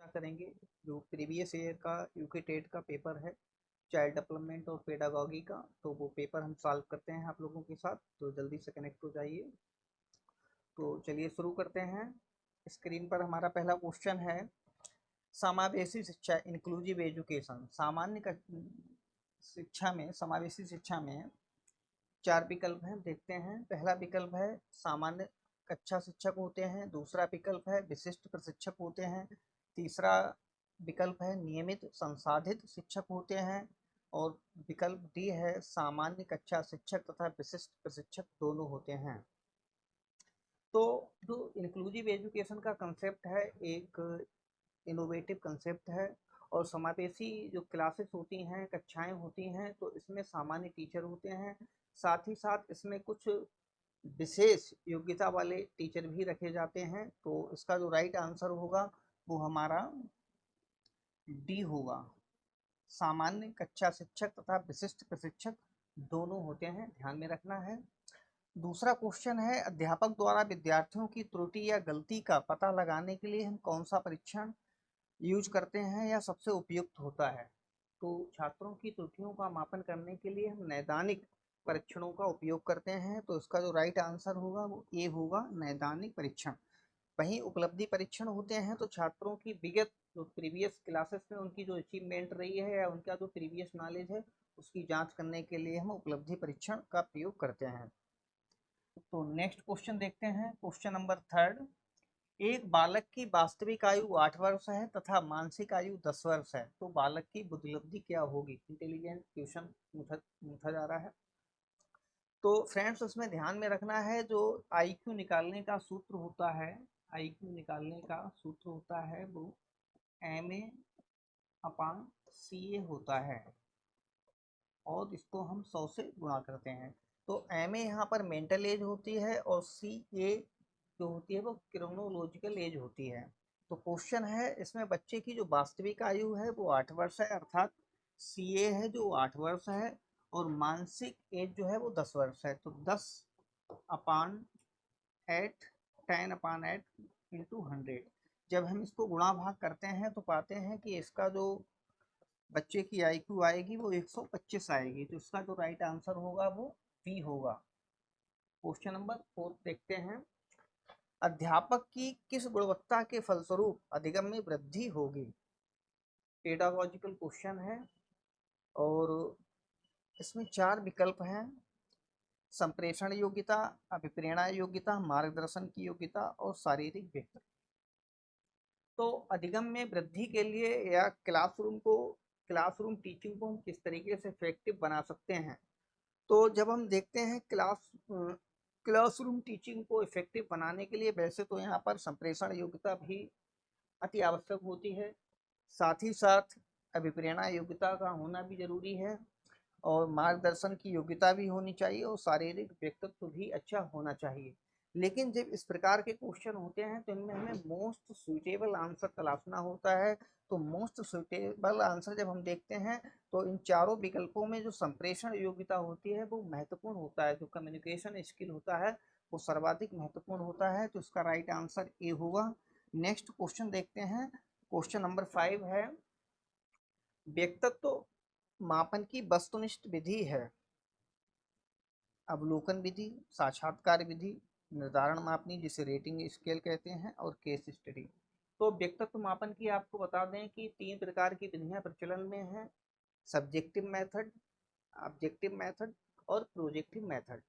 करेंगे जो previous year का यूके टेट का पेपर है चाइल्ड डेवलपमेंट और पेडागॉगी का, तो वो पेपर हम सॉल्व करते हैं आप लोगों के साथ, तो जल्दी से कनेक्ट हो जाइए। तो चलिए शुरू करते हैं। स्क्रीन पर हमारा पहला क्वेश्चन है, समावेशी शिक्षा इंक्लूसिव एजुकेशन। शिक्षा में समावेशी शिक्षा में 4 विकल्प हैं, देखते हैं। पहला विकल्प है सामान्य कक्षा शिक्षक होते हैं, दूसरा विकल्प है विशिष्ट प्रशिक्षक होते हैं, तीसरा विकल्प है नियमित संसाधित शिक्षक होते हैं, और विकल्प डी है सामान्य कक्षा शिक्षक तथा विशिष्ट प्रशिक्षक दोनों होते हैं। तो जो इंक्लूसिव एजुकेशन का कंसेप्ट है एक इनोवेटिव कंसेप्ट है, और समावेशी जो क्लासेस होती हैं, कक्षाएं होती हैं, तो इसमें सामान्य टीचर होते हैं, साथ ही साथ इसमें कुछ विशेष योग्यता वाले टीचर भी रखे जाते हैं। तो इसका जो राइट आंसर होगा वो हमारा डी होगा, सामान्य कक्षा शिक्षक तथा विशिष्ट प्रशिक्षक दोनों होते हैं, ध्यान में रखना है। दूसरा क्वेश्चन है, अध्यापक द्वारा विद्यार्थियों की त्रुटि या गलती का पता लगाने के लिए हम कौन सा परीक्षण यूज करते हैं या सबसे उपयुक्त होता है। तो छात्रों की त्रुटियों का मापन करने के लिए हम नैदानिक परीक्षणों का उपयोग करते हैं, तो इसका जो राइट आंसर होगा वो ए होगा, नैदानिक परीक्षण। वहीं उपलब्धि परीक्षण होते हैं तो छात्रों की विगत जो प्रीवियस क्लासेस में उनकी जो अचीवमेंट रही है या उनका जो प्रीवियस नॉलेज है उसकी जांच करने के लिए हम उपलब्धि परीक्षण का प्रयोग करते हैं। तो नेक्स्ट क्वेश्चन देखते हैं, क्वेश्चन नंबर 3। एक बालक की वास्तविक आयु 8 वर्ष है तथा मानसिक आयु 10 वर्ष है, तो बालक की बुद्धिलब्धि क्या होगी। इंटेलिजेंट क्वेश्चन पूछा जा रहा है। तो फ्रेंड्स उसमें ध्यान में रखना है जो आईक्यू निकालने का सूत्र होता है, आईक्यू निकालने का सूत्र होता है वो MA अपान CA होता है, और इसको हम 100 से गुणा करते हैं। तो MA यहाँ पर मेंटल एज होती है और CA जो होती है वो क्रोनोलॉजिकल एज होती है। तो क्वेश्चन है इसमें बच्चे की जो वास्तविक आयु है वो 8 वर्ष है, अर्थात CA है जो 8 वर्ष है, और मानसिक एज जो है वो 10 वर्ष है। तो 10 अपान 8, 10 अपान 8 इंटू 100, जब हम इसको गुणा भाग करते हैं तो पाते हैं कि इसका जो बच्चे की IQ आएगी वो 125 आएगी, तो इसका जो राइट आंसर होगा वो बी होगा। क्वेश्चन नंबर 4 देखते हैं, अध्यापक की किस गुणवत्ता के फलस्वरूप अधिगम में वृद्धि होगी। पेडागॉजिकल क्वेश्चन है और इसमें 4 विकल्प हैं, संप्रेषण योग्यता, अभिप्रेरणा योग्यता, मार्गदर्शन की योग्यता और शारीरिक व्यक्तित्व। तो अधिगम में वृद्धि के लिए या क्लासरूम टीचिंग को हम किस तरीके से इफेक्टिव बना सकते हैं। तो जब हम देखते हैं क्लासरूम टीचिंग को इफेक्टिव बनाने के लिए वैसे तो यहाँ पर संप्रेषण योग्यता भी अति आवश्यक होती है, साथ ही साथ अभिप्रेरणा योग्यता का होना भी जरूरी है, और मार्गदर्शन की योग्यता भी होनी चाहिए, और शारीरिक व्यक्तित्व भी अच्छा होना चाहिए। लेकिन जब इस प्रकार के क्वेश्चन होते हैं तो इनमें हमें मोस्ट सुइटेबल आंसर तलाशना होता है। तो मोस्ट सुइटेबल आंसर जब हम देखते हैं तो इन चारों विकल्पों में जो संप्रेषण योग्यता होती है वो महत्वपूर्ण होता है, जो कम्युनिकेशन स्किल होता है वो सर्वाधिक महत्वपूर्ण होता है, तो इसका राइट आंसर ए होगा। नेक्स्ट क्वेश्चन देखते हैं, क्वेश्चन नंबर 5 है, व्यक्तित्व मापन की वस्तुनिष्ठ विधि है अवलोकन विधि, साक्षात्कार विधि, निर्धारण मापनी जिसे रेटिंग स्केल कहते हैं, और केस स्टडी। तो व्यक्तित्व मापन की आपको बता दें कि 3 प्रकार की विधियां प्रचलन में हैं, सब्जेक्टिव मेथड, ऑब्जेक्टिव मेथड और प्रोजेक्टिव मेथड।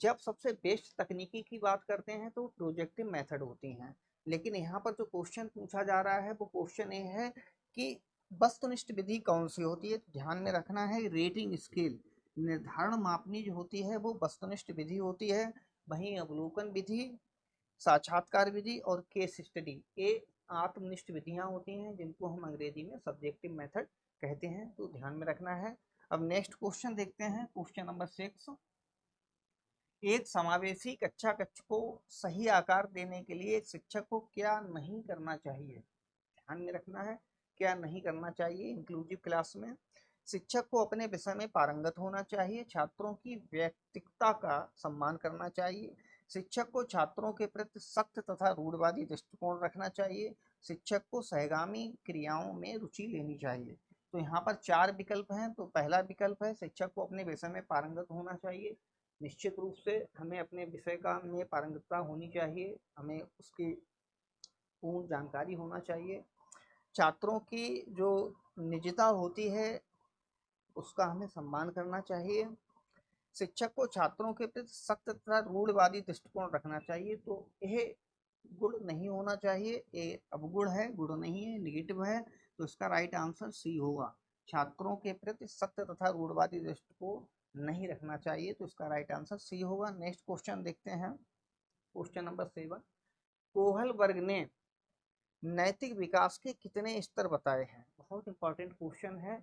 जब सबसे बेस्ट तकनीकी की बात करते हैं तो प्रोजेक्टिव मेथड होती हैं, लेकिन यहाँ पर जो क्वेश्चन पूछा जा रहा है वो क्वेश्चन ये है कि वस्तुनिष्ठ विधि कौन सी होती है। तो ध्यान में रखना है रेटिंग स्केल, निर्धारण मापनी जो होती है वो वस्तुनिष्ठ विधि होती है, वहीं अवलोकन विधि, साक्षात्कार विधि और केस स्टडी ये आत्मनिष्ठ विधियां होती हैं, जिनको हम अंग्रेजी में सब्जेक्टिव मेथड कहते हैं, तो ध्यान में रखना है। अब नेक्स्ट क्वेश्चन देखते हैं, क्वेश्चन नंबर 6। एक समावेशी कक्षा कक्ष को सही आकार देने के लिए एक शिक्षक को क्या नहीं करना चाहिए। ध्यान में रखना है क्या नहीं करना चाहिए। इंक्लूसिव क्लास में शिक्षक को अपने विषय में पारंगत होना चाहिए, छात्रों की व्यक्तिगतता का सम्मान करना चाहिए, शिक्षक को छात्रों के प्रति सख्त तथा रूढ़वादी दृष्टिकोण रखना चाहिए। शिक्षक को सहगामी क्रियाओं में रुचि लेनी चाहिए। तो यहाँ पर 4 विकल्प हैं। तो पहला विकल्प है शिक्षक को अपने विषय में पारंगत होना चाहिए। निश्चित रूप से हमें अपने विषय का में पारंगतता होनी चाहिए, हमें उसकी पूर्ण जानकारी होना चाहिए। छात्रों की जो निजता होती है उसका हमें सम्मान करना चाहिए। शिक्षक को छात्रों के प्रति सख्त तथा रूढ़वादी दृष्टिकोण रखना चाहिए। तो यह गुण नहीं होना चाहिए, ये अवगुण है, गुण नहीं है, निगेटिव है। तो इसका राइट आंसर सी होगा। छात्रों के प्रति सख्त तथा रूढ़वादी दृष्टिकोण नहीं रखना चाहिए। तो इसका राइट आंसर सी होगा। नेक्स्ट क्वेश्चन देखते हैं, क्वेश्चन नंबर 7। कोहल वर्ग ने नैतिक विकास के कितने स्तर बताए हैं? बहुत इंपॉर्टेंट क्वेश्चन है,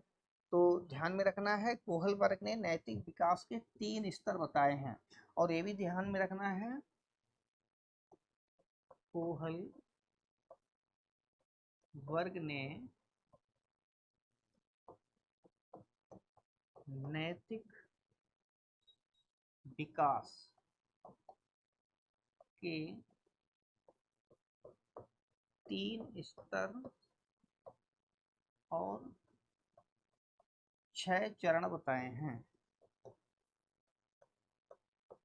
तो ध्यान में रखना है। कोहल वर्ग ने नैतिक विकास के 3 स्तर बताए हैं। और ये भी ध्यान में रखना है, कोहल वर्ग ने नैतिक विकास के 3 स्तर और 6 चरण बताए हैं।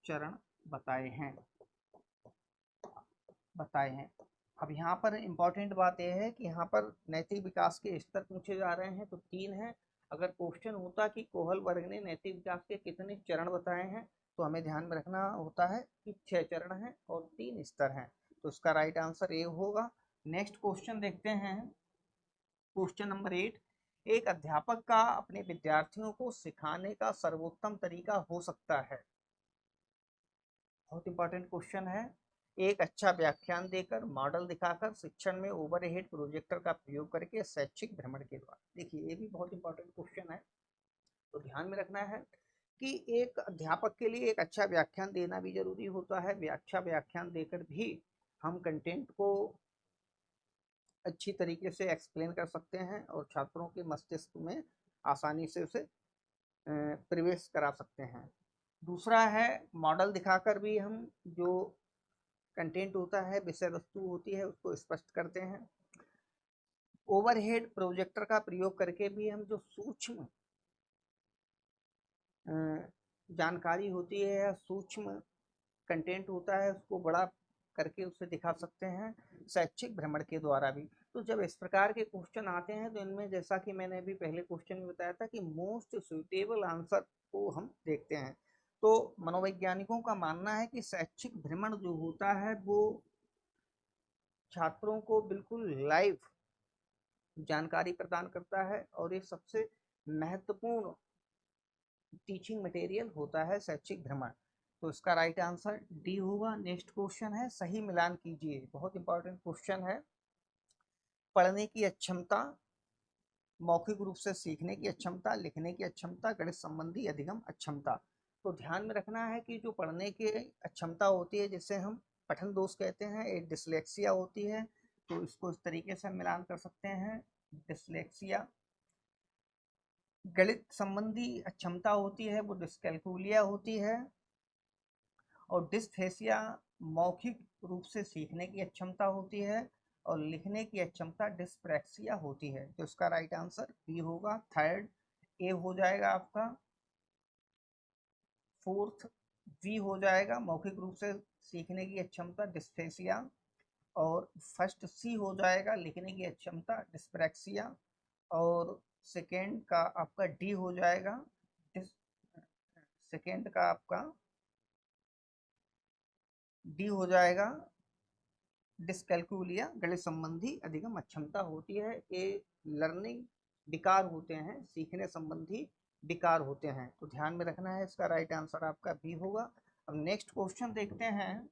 चरण बताए हैं। अब यहाँ पर इम्पोर्टेंट बात यह है कि यहाँ पर नैतिक विकास के स्तर पूछे जा रहे हैं, तो 3 हैं। अगर क्वेश्चन होता कि कोहल वर्ग ने नैतिक विकास के कितने चरण बताए हैं, तो हमें ध्यान में रखना होता है कि 6 चरण हैं और 3 स्तर हैं। तो इसका राइट आंसर ए होगा। नेक्स्ट क्वेश्चन देखते हैं, क्वेश्चन नंबर 8। एक अध्यापक का अपने विद्यार्थियों को सिखाने का सर्वोत्तम तरीका हो सकता है। बहुत इंपॉर्टेंट क्वेश्चन है। एक अच्छा व्याख्यान देकर, मॉडल दिखाकर, शिक्षण में ओवरहेड प्रोजेक्टर का प्रयोग करके, शैक्षिक भ्रमण के द्वारा। देखिए ये भी बहुत इंपॉर्टेंट क्वेश्चन है, तो ध्यान में रखना है कि एक अध्यापक के लिए एक अच्छा व्याख्यान देना भी जरूरी होता है। अच्छा व्याख्यान देकर भी हम कंटेंट को अच्छी तरीके से एक्सप्लेन कर सकते हैं और छात्रों के मस्तिष्क में आसानी से उसे प्रवेश करा सकते हैं। दूसरा है, मॉडल दिखाकर भी हम जो कंटेंट होता है, विषय वस्तु होती है, उसको स्पष्ट करते हैं। ओवरहेड प्रोजेक्टर का प्रयोग करके भी हम जो सूक्ष्म जानकारी होती है या सूक्ष्म कंटेंट होता है उसको बड़ा करके उसे दिखा सकते हैं। शैक्षिक भ्रमण के द्वारा भी। तो जब इस प्रकार के क्वेश्चन आते हैं तो इनमें, जैसा कि मैंने अभी पहले क्वेश्चन में बताया था, कि मोस्ट सुइटेबल आंसर को हम देखते हैं। तो मनोवैज्ञानिकों का मानना है कि शैक्षिक भ्रमण जो होता है वो छात्रों को बिल्कुल लाइव जानकारी प्रदान करता है और ये सबसे महत्वपूर्ण टीचिंग मटेरियल होता है शैक्षिक भ्रमण। तो इसका राइट आंसर डी होगा। नेक्स्ट क्वेश्चन है, सही मिलान कीजिए। बहुत इंपॉर्टेंट क्वेश्चन है। पढ़ने की अक्षमता, मौखिक रूप से सीखने की अक्षमता, लिखने की अक्षमता, गणित संबंधी अधिगम अक्षमता। तो ध्यान में रखना है कि जो पढ़ने की अक्षमता होती है, जिसे हम पठन दोष कहते हैं, एक डिसलेक्सिया होती है। तो इसको इस तरीके से मिलान कर सकते हैं, डिसलेक्सिया। गणित संबंधी अक्षमता होती है वो डिस्कैल्कुलिया होती है। और डिस्फेसिया मौखिक रूप से सीखने की अक्षमता होती है और लिखने की अक्षमता डिस्प्रैक्सिया होती है। तो इसका राइट आंसर बी होगा। थर्ड ए हो जाएगा आपका। फोर्थ बी हो जाएगा, मौखिक रूप से सीखने की अक्षमता डिस्फेसिया। और फर्स्ट सी हो जाएगा, लिखने की अक्षमता डिस्प्रैक्सिया। और सेकेंड का आपका डी हो जाएगा, सेकेंड का आपका डी हो जाएगा, डिस्कैल्कुलिया गणित संबंधी अधिगम अक्षमता होती है। ये लर्निंग विकार होते हैं, सीखने संबंधी विकार होते हैं। तो ध्यान में रखना है, इसका राइट आंसर आपका बी होगा। अब नेक्स्ट क्वेश्चन देखते हैं।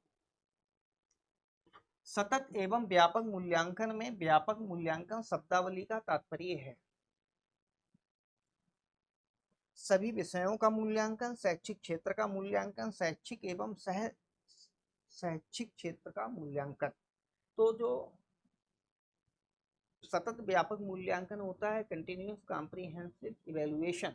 सतत एवं व्यापक मूल्यांकन में व्यापक मूल्यांकन शब्दावली का तात्पर्य है सभी विषयों का मूल्यांकन, शैक्षिक क्षेत्र का मूल्यांकन, शैक्षिक एवं शैक्षिक क्षेत्र का मूल्यांकन। तो जो सतत व्यापक मूल्यांकन होता है, कंटिन्यूस कॉम्प्रिहेंसिव इवैल्यूएशन,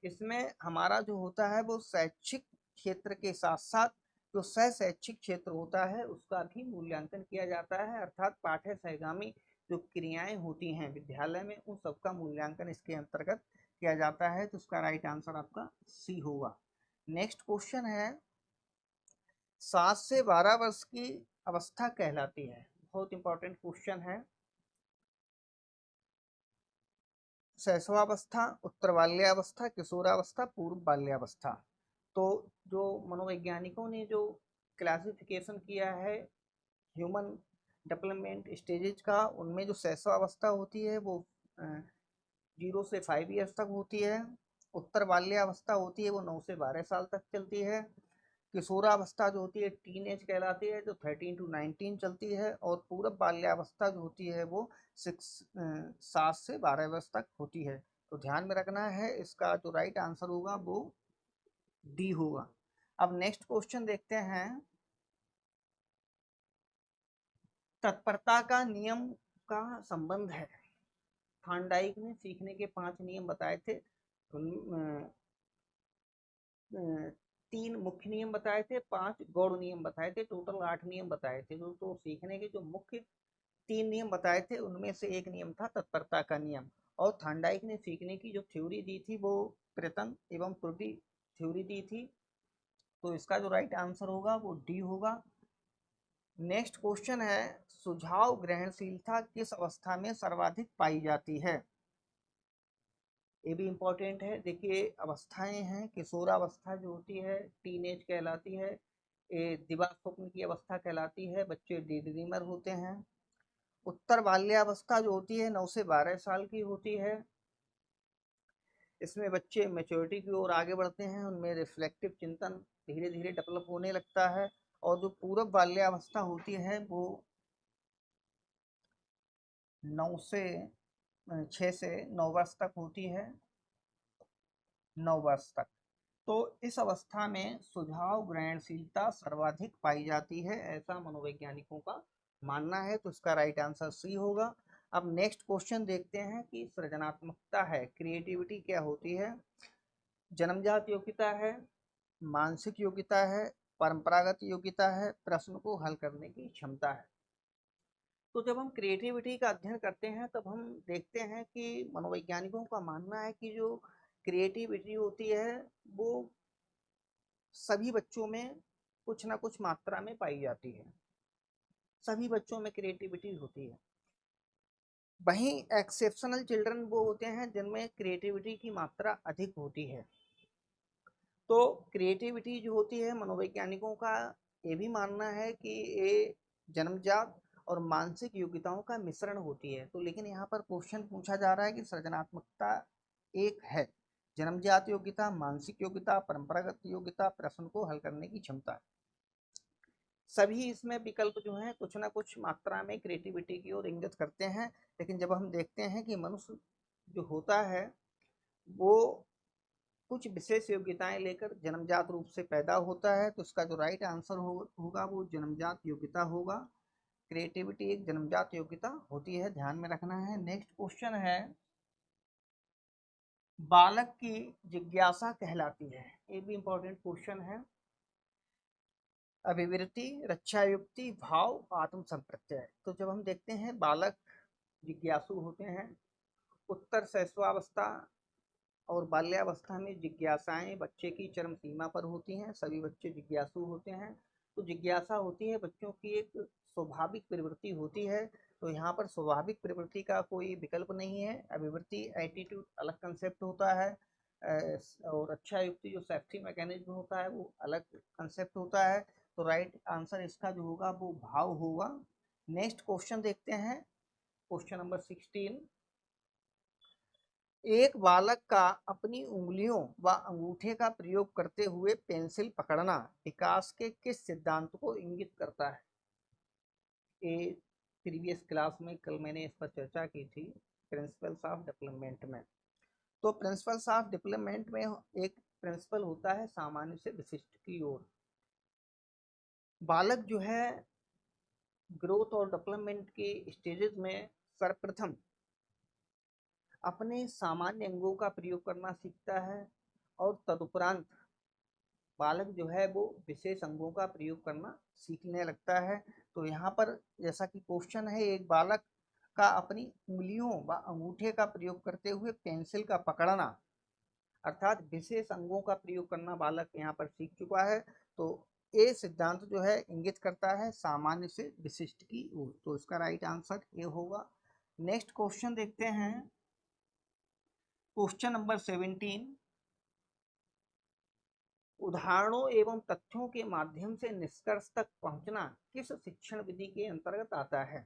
इसमें हमारा जो होता है वो शैक्षिक क्षेत्र के साथ साथ जो सहशैक्षिक क्षेत्र होता है उसका भी मूल्यांकन किया जाता है, अर्थात पाठ्य सहगामी जो क्रियाएं होती हैं विद्यालय में उन सबका मूल्यांकन इसके अंतर्गत किया जाता है। तो इसका राइट आंसर आपका सी होगा। नेक्स्ट क्वेश्चन है 7 से 12 वर्ष की अवस्था कहलाती है। बहुत इंपॉर्टेंट क्वेश्चन है। शैशवावस्था, उत्तर बाल्यावस्था, किशोरावस्था, पूर्व बाल्यावस्था। तो जो मनोवैज्ञानिकों ने जो क्लासिफिकेशन किया है ह्यूमन डेवलपमेंट स्टेजेज का, उनमें जो शैशवावस्था होती है वो 0 से 5 ईयर्स तक होती है। उत्तर बाल्यावस्था होती है वो 9 से 12 साल तक चलती है। किशोरावस्था जो होती है टीन एज कहलाती है, जो 13 to 19 चलती है। और पूर्व बाल्यावस्था जो होती है वो 7 से 12 वर्ष तक होती है। तो ध्यान में रखना है, इसका जो राइट आंसर होगा वो डी होगा। अब नेक्स्ट क्वेश्चन देखते हैं। तत्परता का नियम का संबंध है। थॉर्नडाइक ने सीखने के 5 नियम बताए थे। 3 मुख्य नियम बताए थे, 5 गौण नियम बताए थे, टोटल 8 नियम बताए थे। तो सीखने के जो मुख्य 3 नियम बताए थे उनमें से एक नियम था तत्परता का नियम। और थॉर्नडाइक ने सीखने की जो थ्योरी दी थी वो प्रयत्न एवं त्रुटि थ्योरी दी थी। तो इसका जो राइट आंसर होगा वो डी होगा। नेक्स्ट क्वेश्चन है सुझाव ग्रहणशीलता किस अवस्था में सर्वाधिक पाई जाती है। ये भी इम्पोर्टेंट है। देखिए अवस्थाएं हैं, किशोरावस्था जो होती है टीनेज कहलाती है, ये दिवा स्वप्न की अवस्था कहलाती है, बच्चे डे ड्रीमर होते हैं। उत्तर बाल्यावस्था जो होती है 9 से 12 साल की होती है, इसमें बच्चे मेच्योरिटी की ओर आगे बढ़ते हैं, उनमें रिफ्लेक्टिव चिंतन धीरे धीरे डेवलप होने लगता है। और जो पूर्व बाल्यावस्था होती है वो 6 से 9 वर्ष तक होती है, 9 वर्ष तक। तो इस अवस्था में सुझाव ग्रहणशीलता सर्वाधिक पाई जाती है, ऐसा मनोवैज्ञानिकों का मानना है। तो इसका राइट आंसर सी होगा। अब नेक्स्ट क्वेश्चन देखते हैं कि सृजनात्मकता है, क्रिएटिविटी क्या होती है। जन्मजात योग्यता है, मानसिक योग्यता है, परंपरागत योग्यता है, प्रश्न को हल करने की क्षमता है। तो जब हम क्रिएटिविटी का अध्ययन करते हैं तब हम देखते हैं कि मनोवैज्ञानिकों का मानना है कि जो क्रिएटिविटी होती है वो सभी बच्चों में कुछ ना कुछ मात्रा में पाई जाती है, सभी बच्चों में क्रिएटिविटी होती है। वहीं एक्सेप्शनल चिल्ड्रन वो होते हैं जिनमें क्रिएटिविटी की मात्रा अधिक होती है। तो क्रिएटिविटी जो होती है मनोवैज्ञानिकों का ये भी मानना है कि ये जन्मजात और मानसिक योग्यताओं का मिश्रण होती है। तो लेकिन यहाँ पर क्वेश्चन पूछा जा रहा है कि सृजनात्मकता एक है, जन्मजात योग्यता, मानसिक योग्यता, परंपरागत योग्यता, प्रश्न को हल करने की क्षमता। सभी इसमें विकल्प जो हैं कुछ ना कुछ मात्रा में क्रिएटिविटी की ओर इंगित करते हैं। लेकिन जब हम देखते हैं कि मनुष्य जो होता है वो कुछ विशेष योग्यताएं लेकर जन्मजात रूप से पैदा होता है, तो इसका जो राइट आंसर होगा वो जन्मजात योग्यता होगा। क्रिएटिविटी एक जन्मजात योग्यता होती है, ध्यान में रखना है। नेक्स्ट क्वेश्चन है बालक की जिज्ञासा कहलाती है। ये भी इंपॉर्टेंट क्वेश्चन है। अभिवृत्ति, रक्षा युक्ति, भाव, आत्म संप्रत्यय। तो जब हम देखते हैं बालक जिज्ञासु होते हैं, उत्तर शैशवावस्था और बाल्यावस्था में जिज्ञासाएं बच्चे की चरम सीमा पर होती हैं, सभी बच्चे जिज्ञासु होते हैं। तो जिज्ञासा होती है बच्चों की एक स्वाभाविक प्रवृत्ति होती है। तो यहाँ पर स्वाभाविक प्रवृत्ति का कोई विकल्प नहीं है। अभिवृत्ति एटीट्यूड अलग कंसेप्ट होता है, और अच्छा युक्ति जो सेफ्टी मैकेनिज्म होता है वो अलग कंसेप्ट होता है। तो राइट आंसर इसका जो होगा वो भाव होगा। नेक्स्ट क्वेश्चन देखते हैं, क्वेश्चन नंबर 16। एक बालक का अपनी उंगलियों व अंगूठे का प्रयोग करते हुए पेंसिल पकड़ना विकास के किस सिद्धांत को इंगित करता है। ये प्रीवियस क्लास में कल मैंने इस पर चर्चा की थी, प्रिंसिपल्स ऑफ डेवलपमेंट में। तो प्रिंसिपल्स ऑफ डेवलपमेंट में एक प्रिंसिपल होता है सामान्य से विशिष्ट की ओर। बालक जो है ग्रोथ और डेवलपमेंट के स्टेजेस में सर्वप्रथम अपने सामान्य अंगों का प्रयोग करना सीखता है और तदुपरांत बालक जो है वो विशेष अंगों का प्रयोग करना सीखने लगता है। तो यहाँ पर जैसा कि क्वेश्चन है, एक बालक का अपनी उंगलियों व अंगूठे का प्रयोग करते हुए पेंसिल का पकड़ना, अर्थात विशेष अंगों का प्रयोग करना बालक यहाँ पर सीख चुका है। तो ये सिद्धांत जो है इंगित करता है सामान्य से विशिष्ट की ओर। तो इसका राइट आंसर ये होगा। नेक्स्ट क्वेश्चन देखते हैं, क्वेश्चन नंबर 17। उदाहरणों एवं तथ्यों के माध्यम से निष्कर्ष तक पहुंचना किस शिक्षण विधि के अंतर्गत आता है?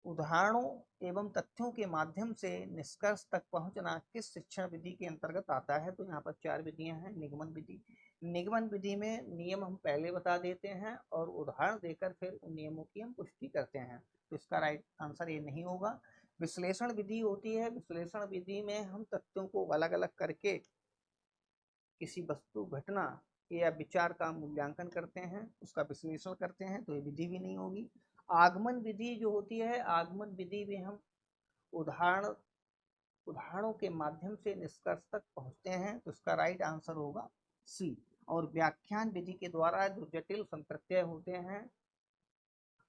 उदाहरणों एवं तथ्यों के माध्यम से निष्कर्ष तक पहुंचना किस शिक्षण विधि के अंतर्गत आता है? तो यहाँ पर 4 विधियां हैं। निगमन विधि, निगमन विधि में नियम हम पहले बता देते हैं और उदाहरण देकर फिर उन नियमों की हम पुष्टि करते हैं। तो इसका राइट आंसर ये नहीं होगा। विश्लेषण विधि होती है, विश्लेषण विधि में हम तथ्यों को अलग अलग करके किसी वस्तु, घटना या विचार का मूल्यांकन करते हैं, उसका विश्लेषण करते हैं, तो ये विधि भी नहीं होगी। आगमन विधि जो होती है, आगमन विधि में हम उदाहरणों के माध्यम से निष्कर्ष तक पहुंचते हैं, तो इसका राइट आंसर होगा सी। और व्याख्यान विधि के द्वारा जो जटिल संप्रत्यय होते हैं,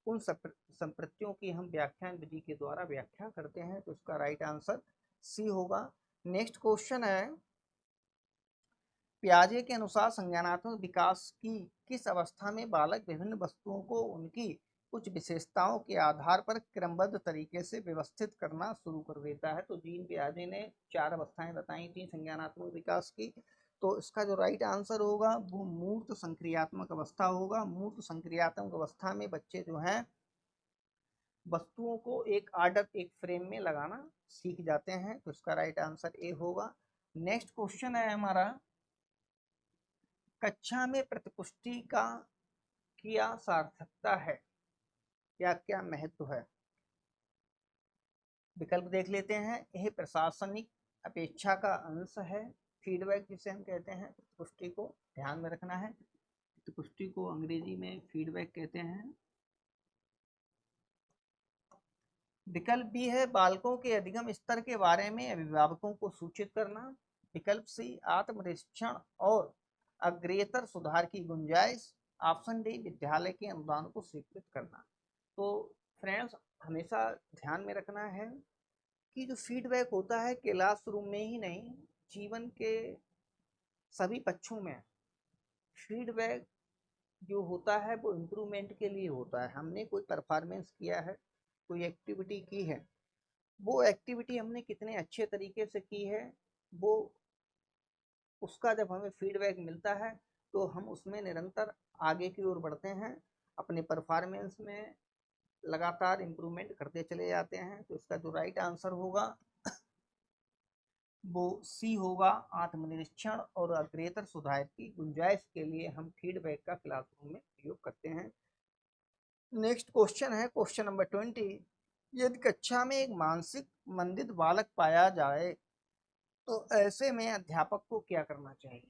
उन संप्रत्ययों की हम व्याख्यान विधि के द्वारा व्याख्या करते हैं, तो इसका राइट आंसर सी होगा। नेक्स्ट क्वेश्चन है, पियाजे के अनुसार संज्ञानात्मक विकास की किस अवस्था में बालक विभिन्न वस्तुओं को उनकी कुछ विशेषताओं के आधार पर क्रमबद्ध तरीके से व्यवस्थित करना शुरू कर देता है? तो जीन पियाजे ने 4 अवस्थाएं बताई थी संज्ञानात्मक विकास की। तो इसका जो राइट आंसर होगा वो मूर्त संक्रियात्मक अवस्था होगा। मूर्त संक्रियात्मक अवस्था में बच्चे जो हैं वस्तुओं को एक आर्डर, एक फ्रेम में लगाना सीख जाते हैं। तो इसका राइट आंसर ए होगा। नेक्स्ट क्वेश्चन है हमारा, कक्षा में प्रतिपुष्टि का क्या सार्थकता है या क्या महत्व है? विकल्प देख लेते हैं। यह प्रशासनिक अपेक्षा का अंश है। फीडबैक जिसे हम कहते हैं, प्रतिपुष्टि को ध्यान में रखना है। प्रतिपुष्टि को अंग्रेजी में फीडबैक कहते हैं। विकल्प बी है बालकों के अधिगम स्तर के बारे में अभिभावकों को सूचित करना। विकल्प सी आत्मनिरीक्षण और अग्रेतर सुधार की गुंजाइश। ऑप्शन डी विद्यालय के अनुदान को स्वीकृत करना। तो फ्रेंड्स, हमेशा ध्यान में रखना है कि जो फीडबैक होता है क्लासरूम में ही नहीं, जीवन के सभी पक्षों में फीडबैक जो होता है वो इम्प्रूवमेंट के लिए होता है। हमने कोई परफॉर्मेंस किया है, कोई एक्टिविटी की है, वो एक्टिविटी हमने कितने अच्छे तरीके से की है, वो उसका जब हमें फीडबैक मिलता है तो हम उसमें निरंतर आगे की ओर बढ़ते हैं, अपने परफॉर्मेंस में लगातार इम्प्रूवमेंट करते चले जाते हैं। तो इसका जो राइट आंसर होगा वो सी होगा। आत्मनिरीक्षण और अग्रेतर सुधार की गुंजाइश के लिए हम फीडबैक का क्लासरूम में प्रयोग करते हैं। नेक्स्ट क्वेश्चन है, क्वेश्चन नंबर 20। यदि कक्षा में एक मानसिक मंदित बालक पाया जाए तो ऐसे में अध्यापक को क्या करना चाहिए?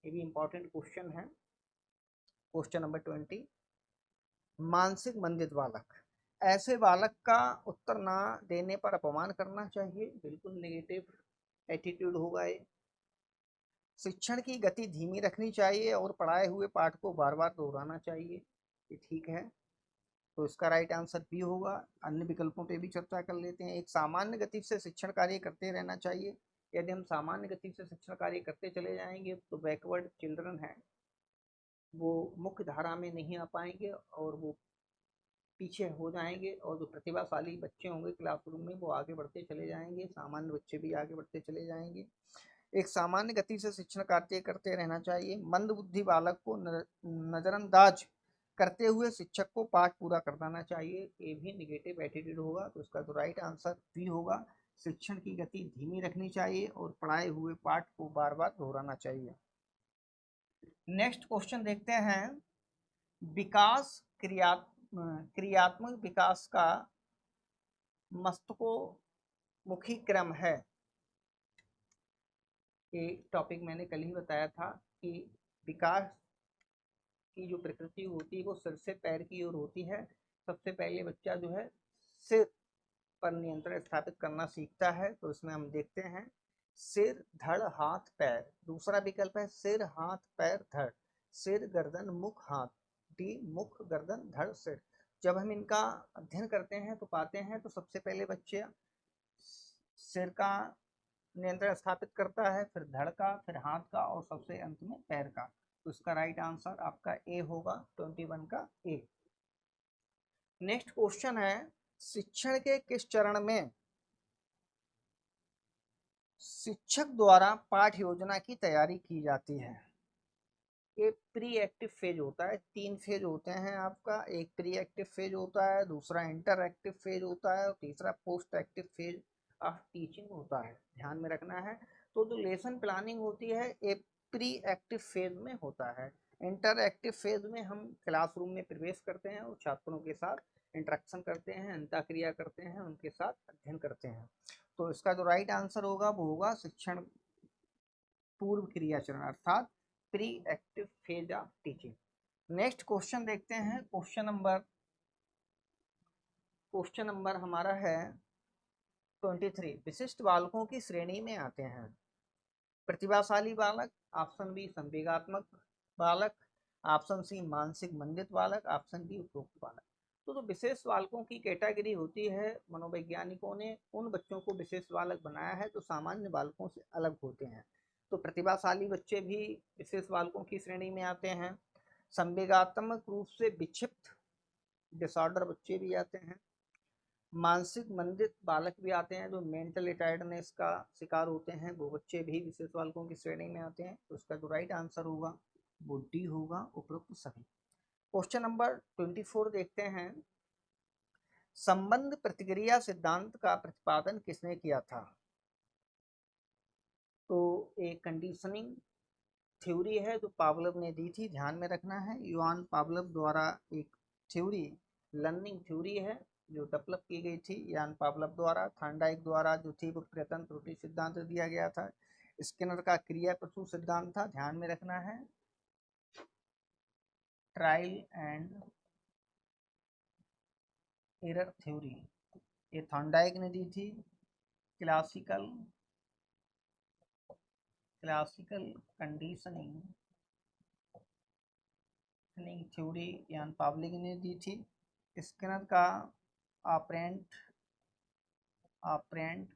ये भी इंपॉर्टेंट क्वेश्चन है। क्वेश्चन नंबर 20, मानसिक मंदित बालक, ऐसे बालक का उत्तर ना देने पर अपमान करना चाहिए, बिल्कुल नेगेटिव एटीट्यूड होगा ये। शिक्षण की गति धीमी रखनी चाहिए और पढ़ाए हुए पाठ को बार बार दोहराना चाहिए, ये ठीक है। तो इसका राइट आंसर बी होगा। अन्य विकल्पों पे भी चर्चा कर लेते हैं। एक सामान्य गति से शिक्षण कार्य करते रहना चाहिए। यदि हम सामान्य गति से शिक्षण कार्य करते चले जाएंगे तो बैकवर्ड चिल्ड्रन है वो मुख्य धारा में नहीं आ पाएंगे और वो पीछे हो जाएंगे, और जो प्रतिभाशाली बच्चे होंगे क्लासरूम में वो आगे बढ़ते चले जाएंगे, सामान्य बच्चे भी आगे बढ़ते चले जाएंगे। एक सामान्य गति से शिक्षण कार्य करते रहना चाहिए। मंद बुद्धि बालक को नजरअंदाज करते हुए शिक्षक को पाठ पूरा करवाना चाहिए, ये भी निगेटिव एटीट्यूड होगा। तो इसका तो राइट आंसर बी होगा। शिक्षण की गति धीमी रखनी चाहिए और पढ़ाए हुए पाठ को बार बार दोहराना चाहिए। नेक्स्ट क्वेश्चन देखते हैं, विकास क्रियात्मक विकास का मस्तकोन्मुखी क्रम है। ये टॉपिक मैंने कल ही बताया था कि विकास की जो प्रकृति होती है वो सिर से पैर की ओर होती है। सबसे पहले बच्चा जो है सिर पर नियंत्रण स्थापित करना सीखता है। तो इसमें हम देखते हैं सिर धड़ हाथ पैर। दूसरा विकल्प है सिर हाथ पैर धड़, सिर गर्दन मुख हाथ, डी मुख गर्दन धड़ सिर। जब हम इनका अध्ययन करते हैं तो पाते हैं तो सबसे पहले बच्चे सिर का नियंत्रण स्थापित करता है, फिर धड़ का, फिर हाथ का और सबसे अंत में पैर का। तो इसका राइट आंसर आपका ए होगा, 21 का ए। नेक्स्ट क्वेश्चन है, शिक्षण के किस चरण में शिक्षक द्वारा पाठ योजना की तैयारी की जाती है? ये प्री एक्टिव फेज होता है, 3 फेज होते हैं आपका। एक प्री एक्टिव फेज होता है, दूसरा इंटर एक्टिव फेज होता है और तीसरा post active phase of teaching होता है, ध्यान में रखना है। तो जो लेसन प्लानिंग होती है ये प्री एक्टिव फेज में होता है। इंटर एक्टिव फेज में हम क्लासरूम में प्रवेश करते हैं और छात्रों के साथ इंटरेक्शन करते हैं, अंतःक्रिया करते हैं, उनके साथ अध्ययन करते हैं। तो इसका जो राइट आंसर होगा वो होगा शिक्षण पूर्व क्रिया चरण अर्थात pre active phase of teaching. Next question देखते हैं। क्वेश्चन नंबर हमारा है 23। विशिष्ट बालकों की श्रेणी में आते हैं प्रतिभाशाली बालक, ऑप्शन बी संवेगात्मक बालक, ऑप्शन सी मानसिक मंदित बालक, ऑप्शन डी उपरोक्त बालक। तो विशेष बालकों की कैटेगरी होती है, मनोवैज्ञानिकों ने उन बच्चों को विशेष बालक बनाया है जो सामान्य बालकों से अलग होते हैं। तो प्रतिभाशाली बच्चे भी विशेष बालकों की श्रेणी में आते हैं। संवेगात्मक रूप से विक्षिप्त डिसऑर्डर बच्चे भी आते हैं। मानसिक मंदित बालक भी आते हैं, जो मेंटल रिटायर्डनेस का शिकार होते हैं, वो बच्चे भी विशेष बालकों की श्रेणी में आते हैं। तो इसका जो राइट आंसर होगा वो डी होगा, उपरोक्त सभी। क्वेश्चन नंबर 24 देखते हैं। संबंध प्रतिक्रिया सिद्धांत का प्रतिपादन किसने किया था? तो एक कंडीशनिंग थ्योरी है जो पावलोव ने दी थी, ध्यान में रखना है। योहान पावलोव द्वारा एक थ्योरी, लर्निंग थ्योरी है जो डेवलप की गई थी यान पावलोव द्वारा। थॉर्नडाइक द्वारा जो थी वो प्रयत्न त्रुटि सिद्धांत दिया गया था। स्किनर का क्रिया प्रसूत सिद्धांत था, ध्यान में रखना है। ट्रायल एंड एरर थ्योरी ये थॉर्नडाइक ने दी थी। क्लासिकल कंडीशनिंग थ्योरी यान पावलोव ने दी थी। स्किनर का ऑपरेंट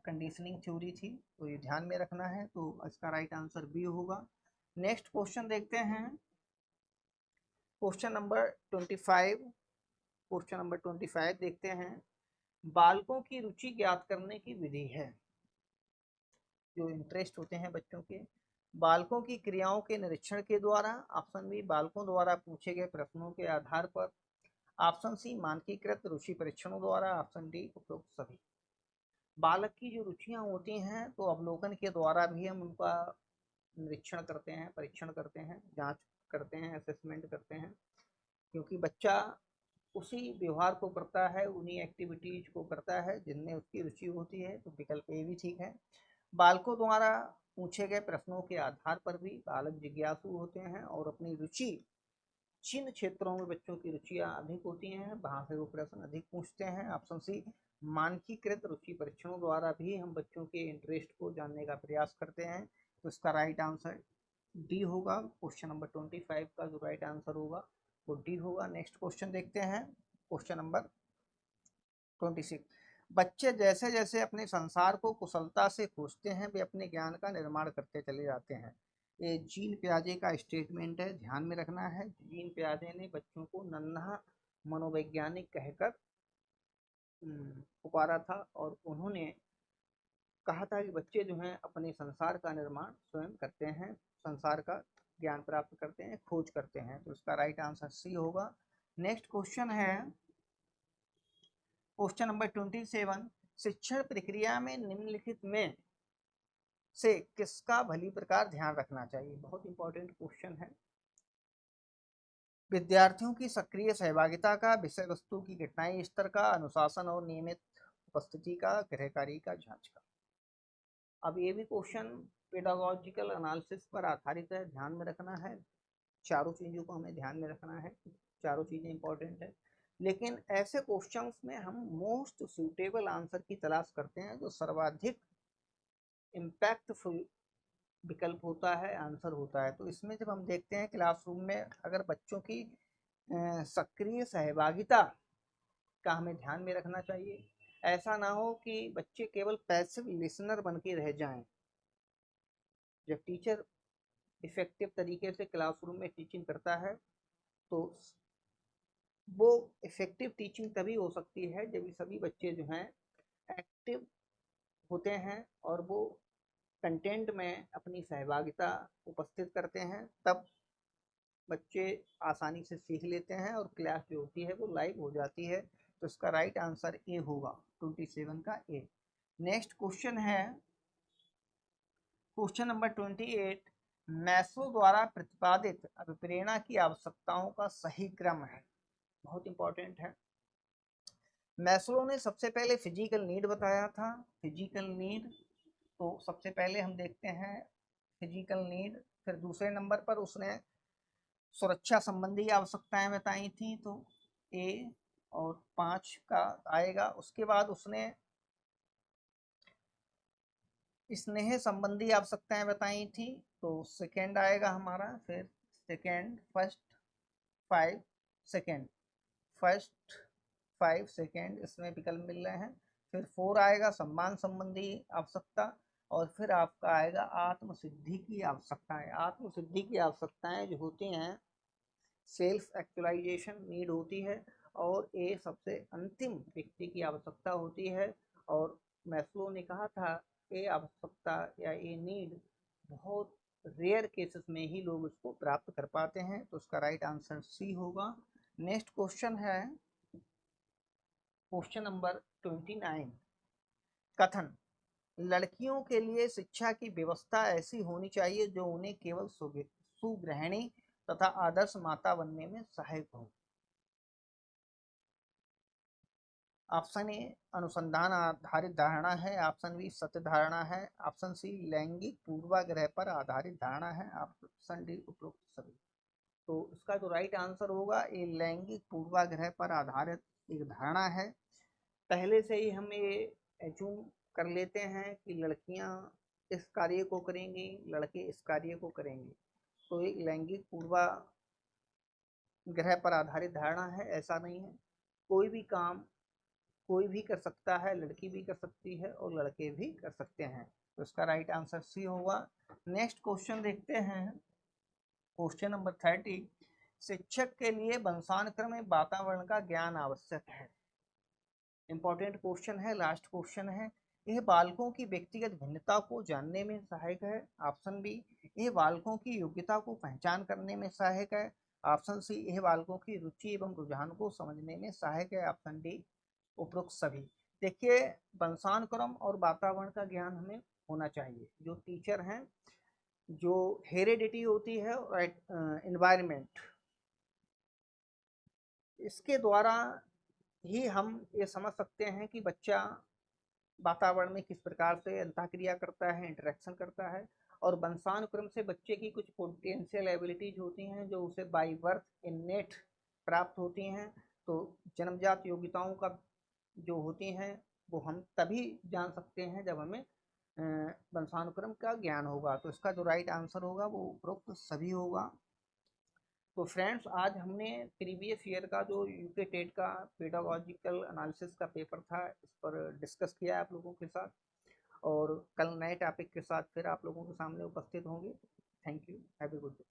कंडीशनिंग थ्योरी थी, तो ये ध्यान में रखना है। तो इसका राइट आंसर बी होगा। नेक्स्ट क्वेश्चन देखते हैं। क्वेश्चन नंबर 25 देखते हैं। बालकों की रुचि ज्ञात करने की विधि है, जो इंटरेस्ट होते हैं बच्चों के। बालकों की क्रियाओं के निरीक्षण के द्वारा, ऑप्शन बी बालकों द्वारा पूछे गए प्रश्नों के आधार पर, ऑप्शन सी मानकीकृत रुचि परीक्षणों द्वारा, ऑप्शन डी उपरोक्त सभी। बालक की जो रुचियां होती हैं तो अवलोकन के द्वारा भी हम उनका निरीक्षण करते हैं, परीक्षण करते हैं, जांच करते हैं, असेसमेंट करते हैं, क्योंकि बच्चा उसी व्यवहार को करता है, उन्हीं एक्टिविटीज को करता है जिनमें उसकी रुचि होती है। तो विकल्प ए भी ठीक है। बालकों द्वारा पूछे गए प्रश्नों के आधार पर भी बालक जिज्ञासु होते हैं और अपनी रुचि जिन क्षेत्रों में बच्चों की रुचियां अधिक होती हैं वहां से वो प्रश्न अधिक पूछते हैं। ऑप्शन सी मानकीकृत रुचि परीक्षणों द्वारा भी हम बच्चों के इंटरेस्ट को जानने का प्रयास करते हैं। तो इसका राइट आंसर डी होगा। क्वेश्चन नंबर 25 का जो राइट आंसर होगा वो डी होगा। नेक्स्ट क्वेश्चन देखते हैं। Question number 26। बच्चे जैसे जैसे अपने संसार को कुशलता से खोजते हैं वे अपने ज्ञान का निर्माण करते चले जाते हैं। ये जीन पियाजे का स्टेटमेंट है, ध्यान में रखना है। जीन पियाजे ने बच्चों को नन्हा मनोवैज्ञानिक कहकर पुकारा था और उन्होंने कहा था कि बच्चे जो हैं अपने संसार का निर्माण स्वयं करते हैं, संसार का ज्ञान प्राप्त करते हैं, खोज करते हैं। तो इसका राइट आंसर सी होगा। नेक्स्ट क्वेश्चन है क्वेश्चन नंबर 27। शिक्षण प्रक्रिया में निम्नलिखित में से किसका भली प्रकार ध्यान रखना चाहिए? बहुत इंपॉर्टेंट क्वेश्चन है। विद्यार्थियों की सक्रिय सहभागिता का, विषय वस्तु की घटनाई स्तर का, अनुशासन और नियमित उपस्थिति का, गृह कार्य का जांच का। अब ये भी क्वेश्चन पेडागोजिकल एनालिसिस पर आधारित है, ध्यान में रखना है। चारों चीजों को हमें ध्यान में रखना है, चारों चीजें इंपॉर्टेंट है। लेकिन ऐसे क्वेश्चंस में हम मोस्ट सूटेबल आंसर की तलाश करते हैं जो सर्वाधिक इम्पैक्टफुल विकल्प होता है, आंसर होता है। तो इसमें जब हम देखते हैं क्लासरूम में अगर बच्चों की सक्रिय सहभागिता का हमें ध्यान में रखना चाहिए। ऐसा ना हो कि बच्चे केवल पैसिव लिसनर बन के रह जाएं। जब टीचर इफेक्टिव तरीके से क्लासरूम में टीचिंग करता है तो वो इफेक्टिव टीचिंग तभी हो सकती है जब सभी बच्चे जो हैं एक्टिव होते हैं और वो कंटेंट में अपनी सहभागिता उपस्थित करते हैं, तब बच्चे आसानी से सीख लेते हैं और क्लास जो होती है वो लाइव हो जाती है। तो इसका राइट आंसर ए होगा, 27 का ए। नेक्स्ट क्वेश्चन है क्वेश्चन नंबर 28। मैस्लो द्वारा प्रतिपादित अभिप्रेरणा की आवश्यकताओं का सही क्रम है। बहुत इंपॉर्टेंट है। मैस्लो ने सबसे पहले फिजिकल नीड बताया था। फिजिकल नीड, तो सबसे पहले हम देखते हैं फिजिकल नीड। फिर दूसरे नंबर पर उसने सुरक्षा संबंधी आवश्यकताएं बताई थी, तो ए और 5 का आएगा। उसके बाद उसने स्नेह संबंधी आवश्यकताएं बताई थी, तो सेकेंड आएगा हमारा। फिर second, first 5 second, first 5 second इसमें विकल्प मिल रहे हैं। फिर 4 आएगा सम्मान संबंधी आवश्यकता। और फिर आपका आएगा आत्मसिद्धि की आवश्यकताएं। आत्मसिद्धि की आवश्यकताएं जो होती हैं सेल्फ एक्चुअलाइजेशन नीड होती है, और ये सबसे अंतिम व्यक्ति की आवश्यकता होती है। और मैस्लो ने कहा था ये आवश्यकता या ये नीड बहुत रेयर केसेस में ही लोग इसको प्राप्त कर पाते हैं। तो उसका राइट आंसर सी होगा। नेक्स्ट क्वेश्चन है क्वेश्चन नंबर 29। कथन: लड़कियों के लिए शिक्षा की व्यवस्था ऐसी होनी चाहिए जो उन्हें केवल सुगृहिणी तथा आदर्श माता बनने में सहायक हो। ऑप्शन ए अनुसंधान आधारित धारणा है, ऑप्शन बी सत्य धारणा है, ऑप्शन सी लैंगिक पूर्वाग्रह पर आधारित धारणा है, ऑप्शन डी उपरोक्त सभी। तो इसका जो राइट आंसर होगा ये लैंगिक पूर्वाग्रह पर आधारित एक धारणा है। पहले से ही हम ये एज्यूम कर लेते हैं कि लड़कियां इस कार्य को करेंगी, लड़के इस कार्य को करेंगे। तो एक लैंगिक पूर्वाग्रह पर आधारित धारणा है। ऐसा नहीं है, कोई भी काम कोई भी कर सकता है, लड़की भी कर सकती है और लड़के भी कर सकते हैं। तो इसका राइट आंसर सी होगा। नेक्स्ट क्वेश्चन देखते हैं क्वेश्चन नंबर 30। शिक्षक के लिए वंशानुक्रम में वातावरण का ज्ञान आवश्यक है। इंपॉर्टेंट क्वेश्चन है, लास्ट क्वेश्चन है। यह बालकों की व्यक्तिगत भिन्नता को जानने में सहायक है। ऑप्शन बी, यह बालकों की योग्यता को पहचान करने में सहायक है। ऑप्शन सी, यह बालकों की रुचि एवं रुझान को समझने में सहायक है। ऑप्शन डी उपरोक्त सभी। देखिए, वंशानुक्रम और वातावरण का ज्ञान हमें होना चाहिए। जो टीचर हैं, जो हेरिडिटी होती है और एनवायरनमेंट, इसके द्वारा ही हम ये समझ सकते हैं कि बच्चा वातावरण में किस प्रकार से अंतःक्रिया करता है, इंटरेक्शन करता है। और वंशानुक्रम से बच्चे की कुछ पोटेंशियल एबिलिटीज होती हैं जो उसे बाई बर्थ इन्नेट प्राप्त होती हैं। तो जन्मजात योग्यताओं का जो होती हैं वो हम तभी जान सकते हैं जब हमें वंशानुक्रम का ज्ञान होगा। तो इसका जो राइट आंसर होगा वो उपरोक्त सभी होगा। तो फ्रेंड्स, आज हमने प्रीवियस ईयर का जो यूके टेट का पेडागोजिकल एनालिसिस का पेपर था इस पर डिस्कस किया आप लोगों के साथ, और कल नए टॉपिक के साथ फिर आप लोगों के सामने उपस्थित होंगे। Thank you, have a good day.